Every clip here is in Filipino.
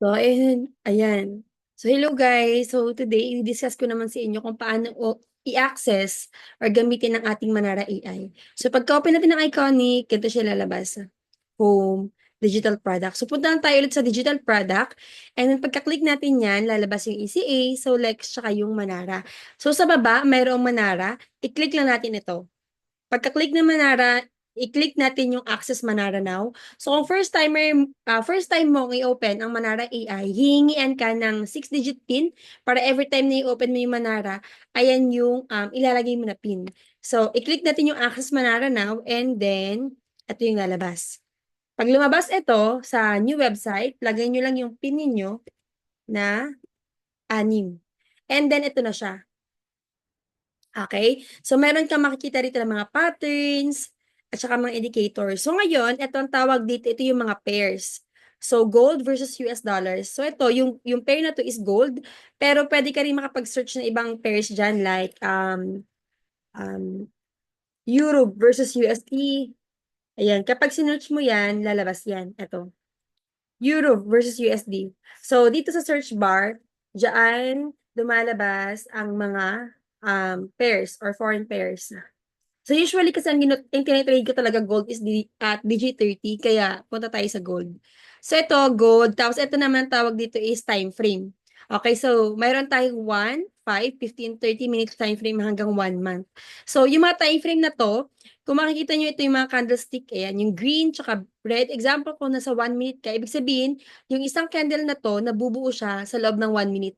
So, ayan. So, hello guys. So, today, i-discuss ko naman sa inyo kung paano i-access or gamitin ang ating Manara AI. So, pagka-open natin ng Iconic, ganito siya lalabas. Home, digital product. So, punta tayo ulit sa digital product. And then, pagka-click natin yan, lalabas yung ECA, Solex, tsaka yung Manara. So, sa baba, mayroong Manara. I-click lang natin ito. Pagka-click ng Manara, i-click natin yung Access Manara Now. So, kung first time mo i-open ang Manara AI, hihingian ka ng 6-digit PIN para every time na i-open mo yung Manara, ayan yung ilalagay mo na PIN. So, i-click natin yung Access Manara Now and then, ito yung lalabas. Pag lumabas ito sa new website, lagay nyo lang yung PIN ninyo na 6. And then, ito na siya. Okay? So, meron kang makikita rito ng mga patterns at saka mga indicators. So, ngayon, ito ang tawag dito, ito yung mga pairs. So, gold versus US dollars. So, ito, yung pair na to is gold, pero pwede ka rin makapag-search ng ibang pairs dyan like um, Euro versus USD. Ayan, kapag sinearch mo yan, lalabas yan. Ito, Euro versus USD. So, dito sa search bar, dyan lumalabas ang mga pairs or foreign pairs. So usually kasi ang tinitrade ko talaga gold is at DG30 kaya punta tayo sa gold. So ito gold, tapos ito naman tawag dito is time frame. Okay, so mayroon tayong 1, 5, 15, 30 minutes time frame hanggang 1 month. So yung mga time frame na to, kung makikita nyo ito yung mga candlestick, ayan, yung green tsaka red. Example kung nasa 1 minute ka, ibig sabihin, yung isang candle na to, nabubuo siya sa loob ng 1 minute.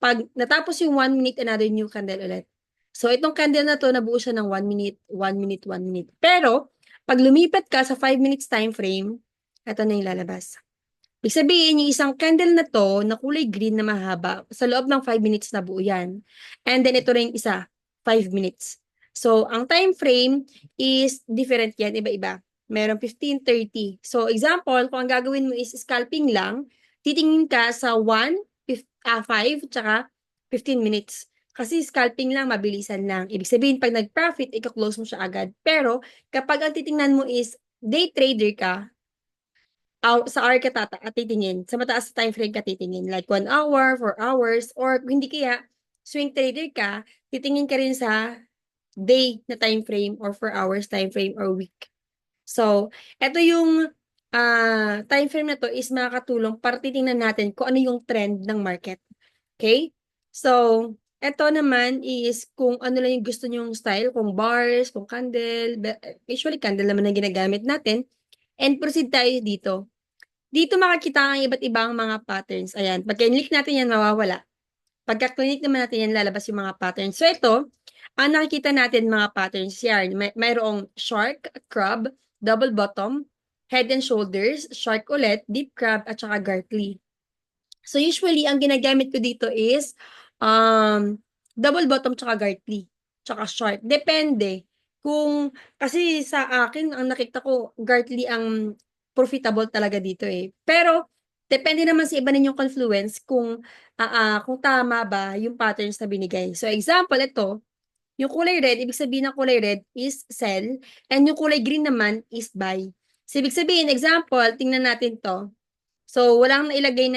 Pag natapos yung 1 minute, another new candle ulit. So, itong candle na to, nabuo siya ng 1 minute, 1 minute, 1 minute. Pero, pag lumipat ka sa 5 minutes time frame, ito na yung lalabas. Ibig sabihin, yung isang candle na to, na kulay green na mahaba, sa loob ng 5 minutes na buo yan. And then, ito rin isa, 5 minutes. So, ang time frame is different yan, iba-iba. Merong 15, 30. So, example, kung ang gagawin mo is scalping lang, titingin ka sa 5, tsaka 15 minutes. Kasi scalping lang, mabilisan lang. Ibig sabihin, pag nag-profit, ika-close mo siya agad. Pero, kapag ang titingnan mo is day trader ka, sa hour ka titingin. Sa mataas na time frame ka titingin. Like 1 hour, 4 hours, or kung hindi kaya, swing trader ka, titingin ka rin sa day na time frame or 4 hours time frame or week. So, eto yung time frame na to is makakatulong para titingnan natin kung ano yung trend ng market. Okay? So, eto naman is kung ano lang yung gusto nyong style, kung bars, kung candle, usually candle naman ang ginagamit natin. And proceed tayo dito. Dito makikita ang iba't ibang mga patterns. Ayan, pagka-click natin yan, mawawala. Pagka-click naman natin yan, lalabas yung mga patterns. So, ito, ang nakikita natin mga patterns yan. Mayroong shark, crab, double bottom, head and shoulders, shark ulit, deep crab, at saka gartly. So, usually, ang ginagamit ko dito is double bottom tsaka gartly, tsaka shark. Depende. Kasi sa akin, ang nakita ko, gartly ang profitable talaga dito eh. Pero, depende naman sa iba ninyong confluence kung tama ba yung patterns na binigay. So, example, ito, yung kulay red, ibig sabihin ng kulay red is sell, and yung kulay green naman is buy. So, ibig sabihin, example, tingnan natin to. So, walang nailagay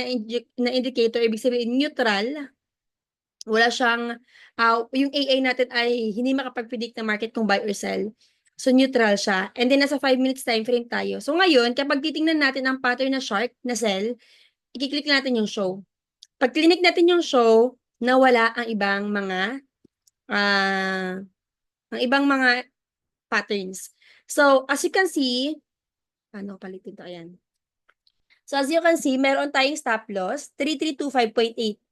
na indicator, ibig sabihin neutral. Wala siyang, yung AI natin ay hindi makapag-predict ng market kung buy or sell. So, neutral siya. And then, nasa 5 minutes time frame tayo. So, ngayon, kapag titingnan natin ang pattern na shark, na sell, i-click natin yung show. Pag click natin yung show, nawala ah, ang ibang mga patterns. So, as you can see, ano, palitin to, ayan. So as you can see, meron tayong stop loss, 3325.81.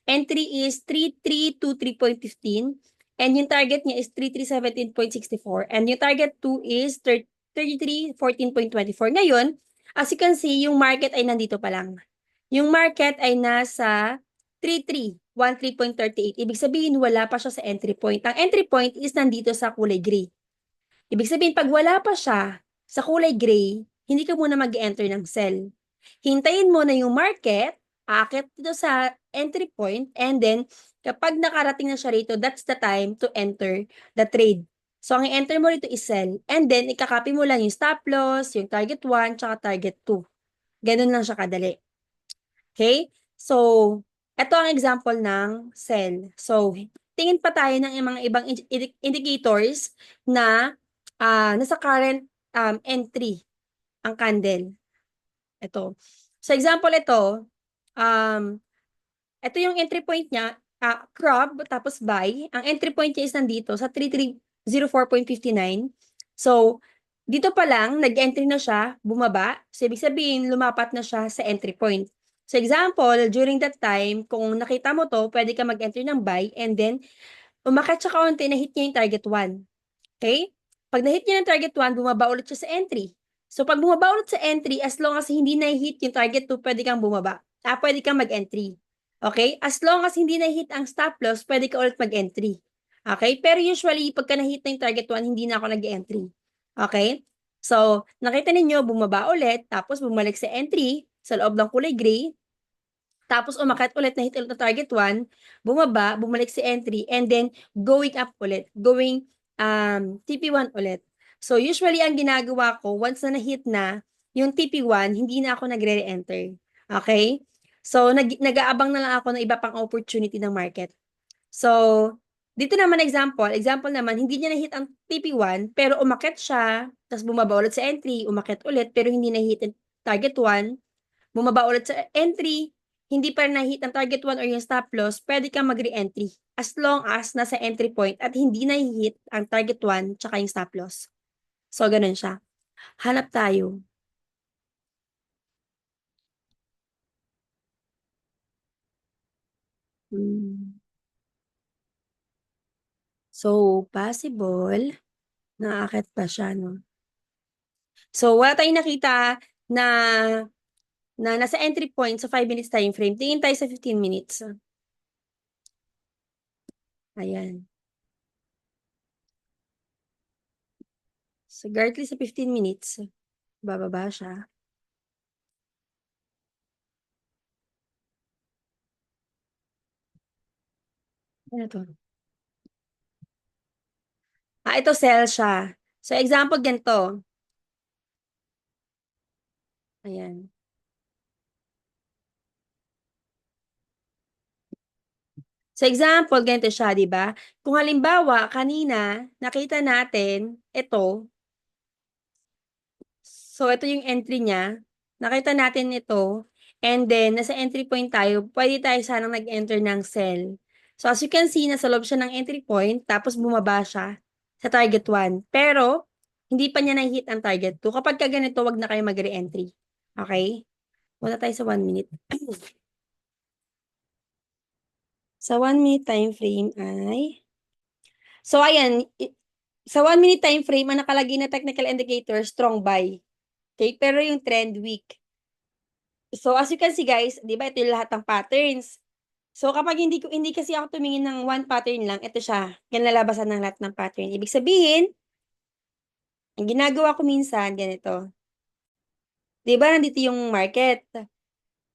Entry is 3323.15. And yung target niya is 3317.64. And yung target 2 is 3314.24. Ngayon, as you can see, yung market ay nandito pa lang. Yung market ay nasa 3313.38. Ibig sabihin, wala pa siya sa entry point. Ang entry point is nandito sa kulay gray. Ibig sabihin, pag wala pa siya sa kulay gray, hindi ka muna mag-enter ng sell. Hintayin mo na yung market, akit dito sa entry point, and then, kapag nakarating na siya rito, that's the time to enter the trade. So, ang i-enter mo rito is sell. And then, ikakopy mo lang yung stop loss, yung target 1, tsaka target 2. Ganun lang siya kadali. Okay? So, ito ang example ng sell. So, tingin pa tayo ng mga ibang indicators na nasa current entry ang candle. Ito. So, example ito, um, ito yung entry point niya, crop, tapos buy. Ang entry point niya is nandito sa 3304.59. So, dito pa lang, nag-entry na siya, bumaba. So, ibig sabihin, lumapat na siya sa entry point. So, example, during that time, kung nakita mo to, pwede ka mag-enter ng buy and then umakyat siya kaunti, na-hit niya yung target 1. Okay? Pag na-hit niya ng target 1, bumaba ulit siya sa entry. So, pag bumaba ulit sa entry, as long as hindi na-hit yung target 2, pwede kang bumaba. Pwede kang mag-entry. Okay? As long as hindi na-hit ang stop loss, pwede ka ulit mag-entry. Okay? Pero usually, pagka na-hit na yung target 1, hindi na ako nag-entry. Okay? So, nakita ninyo, bumaba ulit, tapos bumalik sa entry, sa loob ng kulay gray, tapos umakyat ulit, na-hit ulit na target 1, bumaba, bumalik si entry, and then going up ulit, going TP1 ulit. So usually ang ginagawa ko, once na na-hit na yung TP1, hindi na ako nagre-enter. Okay? So nag-aabang na lang ako ng iba pang opportunity ng market. So dito naman example naman, hindi niya na-hit ang TP1, pero umakyat siya, tapos bumaba ulit sa entry, umakyat ulit, pero hindi na-hit ang target 1, bumaba ulit sa entry, hindi pa rin na-hit ang target 1 or yung stop loss, pwede kang mag-re-entry as long as nasa entry point at hindi na-hit ang target 1 tsaka yung stop loss. So, ganun siya. Hanap tayo. Hmm. So, possible, naakit pa siya, no? So, wala tayong nakita na nasa entry point sa 5 minutes time frame. Tingin tayo sa 15 minutes. Ayan. So, currently sa 15 minutes, bababa siya. Ano to? Ito sell siya. So, example ganito. Ayan. So, example, ganito siya, di ba? Kung halimbawa, kanina, nakita natin, ito, so ito yung entry niya, nakita natin ito, and then, nasa entry point tayo, pwede tayo sanang nag-enter ng sell. So, as you can see, nasa loob siya ng entry point, tapos bumaba siya sa target 1. Pero, hindi pa niya na-hit ang target 2. Kapag ka ganito, wag na kayo mag-re-entry. Okay? Muna tayo sa 1 minute. Sa 1 minute time frame ay, so ayan, sa 1 minute time frame, ang nakalagay na technical indicator, strong buy. Okay? Pero yung trend weak. So as you can see guys, 'di ba ito yung lahat ng patterns. So kapag hindi kasi ako tumingin ng one pattern lang, ito siya. Kinalabasan ng lahat ng pattern. Ibig sabihin, ang ginagawa ko minsan ganito. 'Di ba nandito yung market?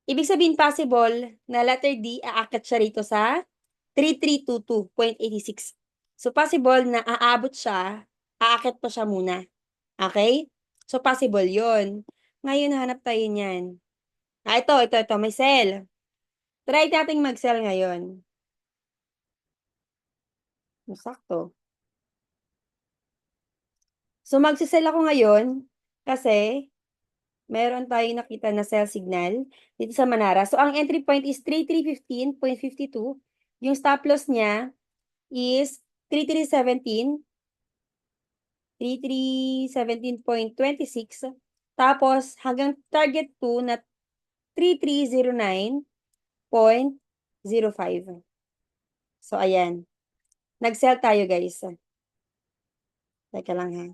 Ibig sabihin possible na letter D aakyat siya rito sa 3322.86. So possible na aabot siya, aakyat pa siya muna. Okay? So, possible yun. Ngayon, hanap tayo niyan. Ito, may sell. Try nating mag-sell ngayon. Sakto. So, magsisell ako ngayon kasi meron tayong nakita na sell signal dito sa Manara. So, ang entry point is 3315.52. Yung stop loss niya is 3317, 3317.26. Tapos, hanggang target 2 na 3309.05. So, ayan. Nag-sell tayo, guys. Teka lang, ha.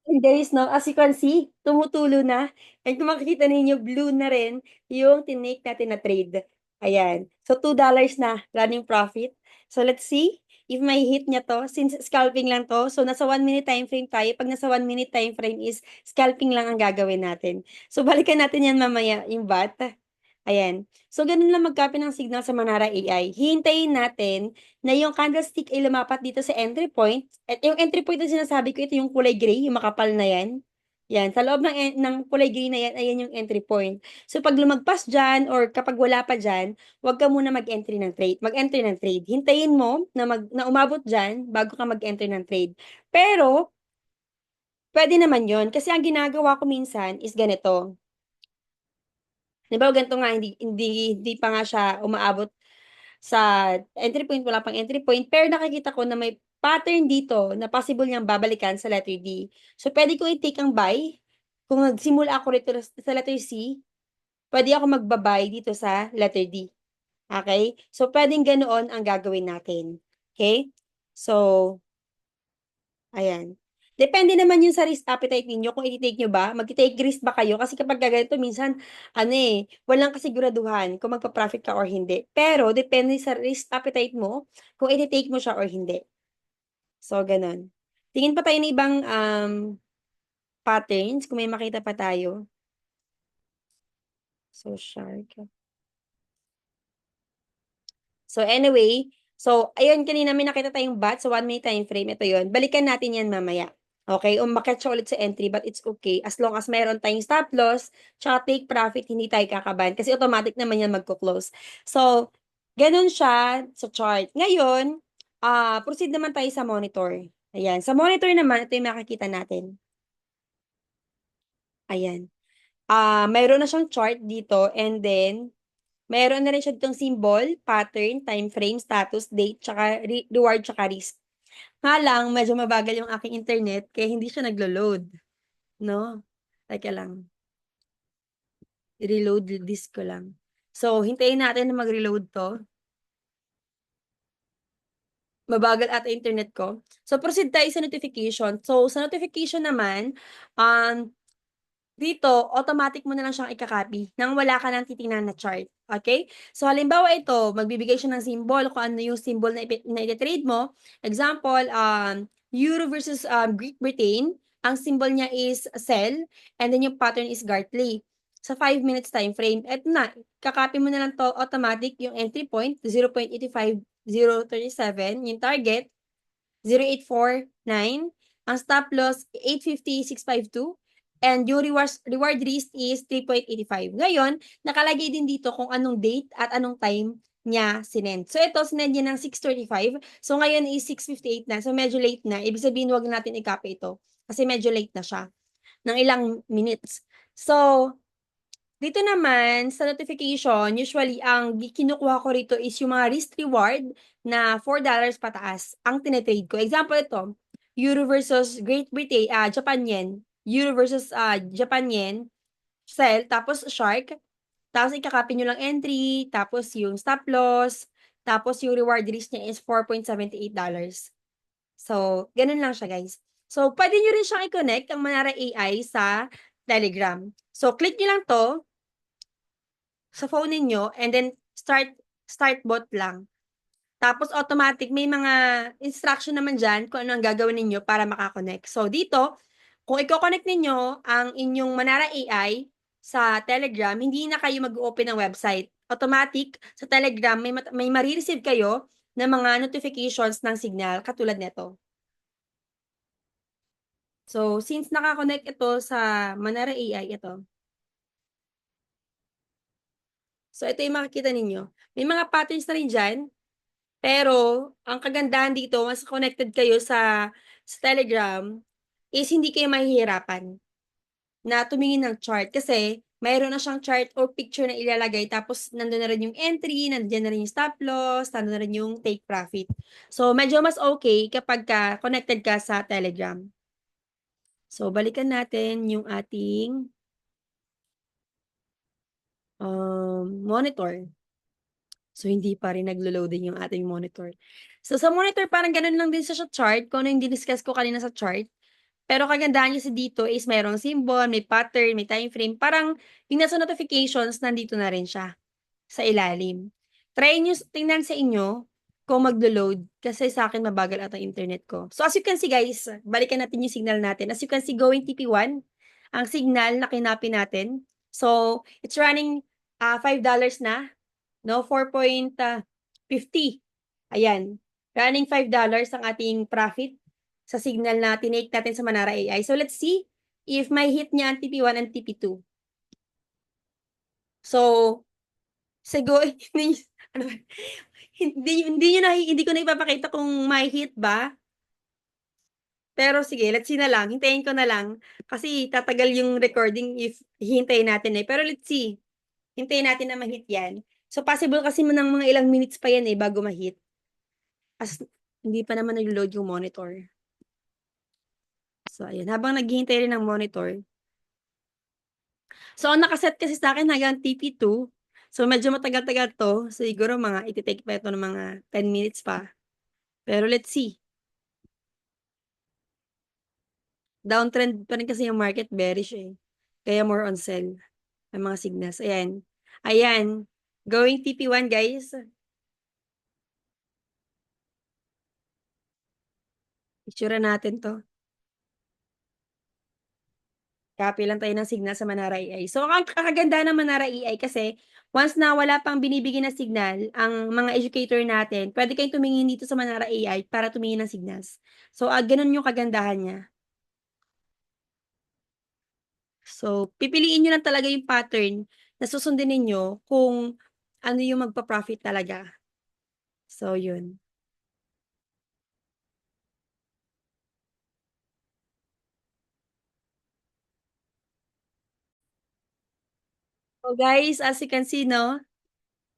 And guys, no, as you can see, tumutulo na. And kung makikita ninyo, blue na rin yung tinake natin na trade. Ayan. So, $2 na running profit. So, let's see if may hit niya to. Since scalping lang to, so nasa 1 minute time frame tayo. Pag nasa 1 minute time frame is scalping lang ang gagawin natin. So, balikan natin yan mamaya, yung BAT. Ayan. So, ganun lang mag-copy ng signal sa Manara AI. Hihintayin natin na yung candlestick ay lumapat dito sa entry point. At yung entry point na sinasabi ko, ito yung kulay gray, yung makapal na yan. Yan. Sa loob ng kulay gray na yan, ayan yung entry point. So, pag lumagpas dyan or kapag wala pa dyan, huwag ka muna mag-entry ng trade. Mag-entry ng trade. Hintayin mo na umabot dyan bago ka mag-entry ng trade. Pero, pwede naman yon kasi ang ginagawa ko minsan is ganito. Di ba ganito nga, hindi pa nga siya umaabot sa entry point, wala pang entry point, pero nakikita ko na may pattern dito na possible niyang babalikan sa letter D. So, pwede ko i-take ang buy. Kung nagsimula ako rito sa letter C, pwede ako magbabay dito sa letter D. Okay? So, pwedeng ganoon ang gagawin natin. Okay? So, ayan. Depende naman yun sa risk appetite ninyo kung i-take nyo ba, mag-take risk ba kayo? Kasi kapag ganito, minsan, walang kasiguraduhan kung magpa-profit ka or hindi. Pero, depende sa risk appetite mo kung i-take mo siya or hindi. So, ganun. Tingin pa tayo ng ibang patterns kung may makita pa tayo. So, shark. So, anyway, ayun, kanina may nakita tayong bat sa 1 minute time frame. Ito yun. Balikan natin yan mamaya. Okay? Umakyat siya ulit sa entry, but it's okay. As long as mayroon tayong stop loss, tsaka take profit, hindi tayo kakabahan. Kasi automatic naman yan magko-close. So, ganun siya sa chart. Ngayon, proceed naman tayo sa monitor. Ayan. Sa monitor naman, ito yung makikita natin. Ayan. Mayroon na siyang chart dito, and then, mayroon na rin siya ditong symbol, pattern, time frame, status, date, tsaka reward, tsaka risk. Nga lang, medyo mabagal yung aking internet, kaya hindi siya naglo-load. No? Teka lang. I-reload disk ko lang. So, hintayin natin na mag-reload to. Mabagal ata internet ko. So, proceed tayo sa notification. So, sa notification naman, dito, automatic mo na lang siyang ikakopy nang wala ka nang titingnan na chart. Okay? So, halimbawa ito, magbibigay siya ng symbol kung ano yung symbol na i-trade mo. Example, Euro versus Great Britain. Ang symbol niya is sell, and then yung pattern is Gartley. Sa 5 minutes time frame. Eto na, kakopy mo na lang to automatic yung entry point, 0.85037, yung target, 0.849, ang stop loss, 850,652, and yung reward risk is 3.85. Ngayon, nakalagay din dito kung anong date at anong time niya sinend. So, ito, sinend niya ng 6:35. So, ngayon is 6:58 na. So, medyo late na. Ibig sabihin, huwag natin i-copy ito. Kasi medyo late na siya ng ilang minutes. So, dito naman, sa notification, usually, ang kinukuha ko rito is yung mga risk reward na $4 pataas ang tinetrade ko. Example ito, Euro versus Great Britain, Japan Yen. Euro versus Japan Yen, sell, tapos shark, tapos ikakopy nyo lang entry, tapos yung stop loss, tapos yung reward risk niya is $4.78. So, ganun lang siya, guys. So, pwede nyo rin siyang i-connect ang Manara AI sa Telegram. So, click nyo lang to sa phone ninyo, and then start bot lang. Tapos automatic, may mga instruction naman dyan kung ano ang gagawin ninyo para makakonect. So dito, kung i-connect ninyo ang inyong Manara AI sa Telegram, hindi na kayo mag-open ng website. Automatic, sa Telegram, may marireceive kayo ng mga notifications ng signal katulad nito. So, since nakakonect ito sa Manara AI, ito. So, ito yung makikita ninyo. May mga patterns na rin dyan. Pero, ang kagandahan dito, mas connected kayo sa Telegram, is hindi kayo mahihirapan na tumingin ng chart. Kasi, mayroon na siyang chart or picture na ilalagay. Tapos, nandun na rin yung entry, nandun na rin yung stop loss, nandun na rin yung take profit. So, medyo mas okay kapag connected ka sa Telegram. So, balikan natin yung ating monitor. So, hindi pa rin naglo-loading yung ating monitor. So, sa monitor, parang ganun lang din sa chart, kung ano yung diniscuss ko kanina sa chart. Pero kagandahan niya dito is mayroong symbol, may pattern, may time frame. Parang yung nasa notifications, nandito na rin siya sa ilalim. Try nyo tingnan sa inyo kung maglo-load kasi sa akin mabagal at ang internet ko. So, as you can see guys, balikan natin yung signal natin. As you can see, going TP1, ang signal na kinapin natin. So, it's running $5 na, no? 4.50. Ayan. Running $5 ang ating profit sa signal na tinake natin sa Manara AI. So, let's see if may hit niya ang TP1 and TP2. So, siguro, ano ba? Hindi ko na ipapakita kung may hit ba. Pero sige, let's see na lang. Hintayin ko na lang. Kasi tatagal yung recording if hihintayin natin eh. Pero let's see. Hintayin natin na ma-hit yan. So, possible kasi ng mga ilang minutes pa yan eh, bago ma-hit. As hindi pa naman nag-load yung monitor. So, ayun. Habang naghihintay rin ng monitor. So, ang nakaset kasi sa akin hanggang TP2. So, medyo matagal-tagal to. So, siguro mga iti-take pa ito ng mga 10 minutes pa. Pero let's see. Downtrend pa rin kasi yung market, bearish eh. Kaya more on sell ang mga signals. Ayan. Ayan. Going TP1, guys. Picture natin to. Copy lang tayo ng signal sa Manara AI. So, ang kakaganda ng Manara AI kasi once na wala pang binibigay na signal ang mga educator natin, pwede kayong tumingin dito sa Manara AI para tumingin ng signals. So, ganun yung kagandahan niya. So, pipiliin nyo lang talaga yung pattern na susundin ninyo kung ano yung magpa-profit talaga. So, yun. So, guys, as you can see, no?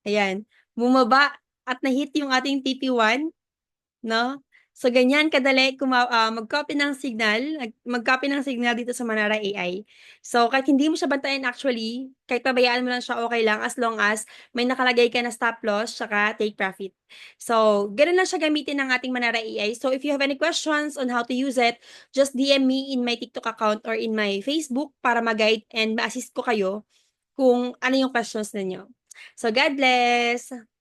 Ayan. Bumaba at na-hit yung ating TP1. No? So, ganyan kadali mag-copy ng signal, mag-copy ng signal dito sa Manara AI. So, kahit hindi mo siya bantayan actually, kahit pabayaan mo lang siya, okay lang as long as may nakalagay ka na stop loss saka take profit. So, ganun lang siya gamitin ng ating Manara AI. So, if you have any questions on how to use it, just DM me in my TikTok account or in my Facebook para mag-guide and ma-assist ko kayo kung ano yung questions ninyo. So, God bless!